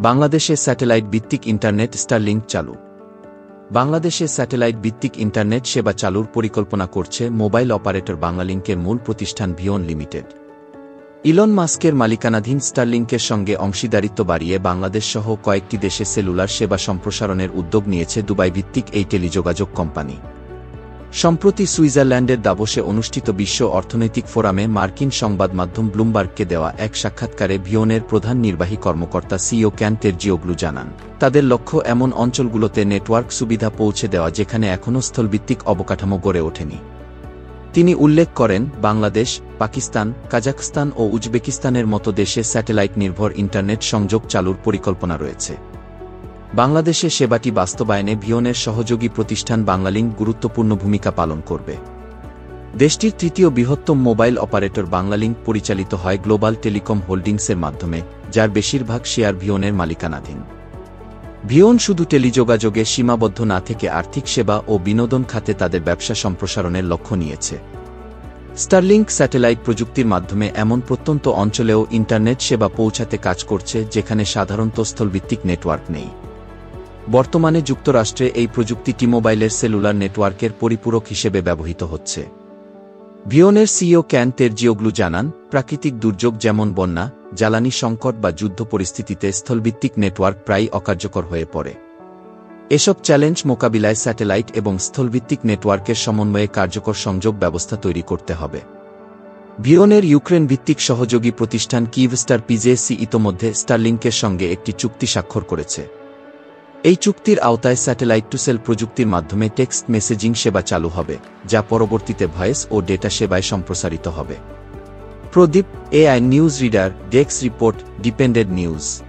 বাংলাদেশে স্যাটেলাইট ভিত্তিক internet Starlink চালু। বাংলাদেশে স্যাটেলাইট ভিত্তিক ইন্টারনেট সেবা চালুর পরিকল্পনা করছে মোবাইল অপারেটর বাংলালিংকের মূল প্রতিষ্ঠান ভিওন লিমিটেড। ইলন মাস্কের মালিকানাধীন স্টারলিংকের সঙ্গে অংশীদারিত্ব বাড়িয়ে বাংলাদেশসহ কয়েকটি দেশে সেলুলার সেবা সম্প্রসারণের উদ্যোগ নিয়েছে দুবাই ভিত্তিক এই টেলিযোগাযোগ কোম্পানি। সম্প্রতি সুইজারল্যান্ডের দাভোসে অনুষ্ঠিত বিশ্ব অর্থনৈতিক ফোরামে মার্কিন সংবাদ মাধ্যম ব্লুমবার্গকে দেওয়া এক সাক্ষাৎকারে ভিওনের প্রধান নির্বাহী কর্মকর্তা সিইও ক্যান তেরজিওগ্লু জানান, তাদের লক্ষ্য এমন অঞ্চলগুলোতে নেটওয়ার্ক সুবিধা পৌঁছে দেওয়া যেখানে এখনও স্থলভিত্তিক অবকাঠামো গড়ে ওঠেনি। তিনি উল্লেখ করেন, বাংলাদেশ, পাকিস্তান, কাজাখস্তান ও উজবেকিস্তানের মতো দেশে স্যাটেলাইট নির্ভর ইন্টারনেট সংযোগ চালুর পরিকল্পনা রয়েছে। বাংলাদেশে সেবাটি বাস্তবায়নে ভিওনের সহযোগী প্রতিষ্ঠান বাংলালিংক গুরুত্বপূর্ণ ভূমিকা পালন করবে। দেশটির তৃতীয় বৃহত্তম মোবাইল অপারেটর বাংলালিংক পরিচালিত হয় গ্লোবাল টেলিকম হোল্ডিংসের মাধ্যমে, যার বেশিরভাগ শেয়ার ভিওনের মালিকানাধীন। ভিওন শুধু টেলিযোগাযোগে সীমাবদ্ধ না থেকে আর্থিক সেবা ও বিনোদন খাতে তাদের ব্যবসা সম্প্রসারণের লক্ষ্য নিয়েছে। স্টারলিংক স্যাটেলাইট প্রযুক্তির মাধ্যমে এমন প্রত্যন্ত অঞ্চলেও ইন্টারনেট সেবা পৌঁছাতে কাজ করছে যেখানে সাধারণত স্থলভিত্তিক নেটওয়ার্ক নেই। বর্তমানে যুক্তরাষ্ট্রে এই প্রযুক্তি টি-মোবাইলের সেলুলার নেটওয়ার্কের পরিপূরক হিসেবে ব্যবহৃত হচ্ছে। ভিওনের সিইও ক্যান তেরজিওগ্লু জানান, প্রাকৃতিক দুর্যোগ যেমন বন্যা, জ্বালানি সংকট বা যুদ্ধ পরিস্থিতিতে স্থলভিত্তিক নেটওয়ার্ক প্রায়ই অকার্যকর হয়ে পড়ে। এসব চ্যালেঞ্জ মোকাবিলায় স্যাটেলাইট এবং স্থলভিত্তিক নেটওয়ার্কের সমন্বয়ে কার্যকর সংযোগ ব্যবস্থা তৈরি করতে হবে। ভিওনের ইউক্রেন ভিত্তিক সহযোগী প্রতিষ্ঠান কিভস্টার পিজেসি ইতোমধ্যে স্টারলিংকের সঙ্গে একটি চুক্তি স্বাক্ষর করেছে। এই চুক্তির আওতায় স্যাটেলাইট টু সেল প্রযুক্তির মাধ্যমে টেক্সট মেসেজিং সেবা চালু হবে, যা পরবর্তীতে ভয়েস ও ডেটা সেবায় সম্প্রসারিত হবে। Pradip, AI news reader, desk report, dependent news.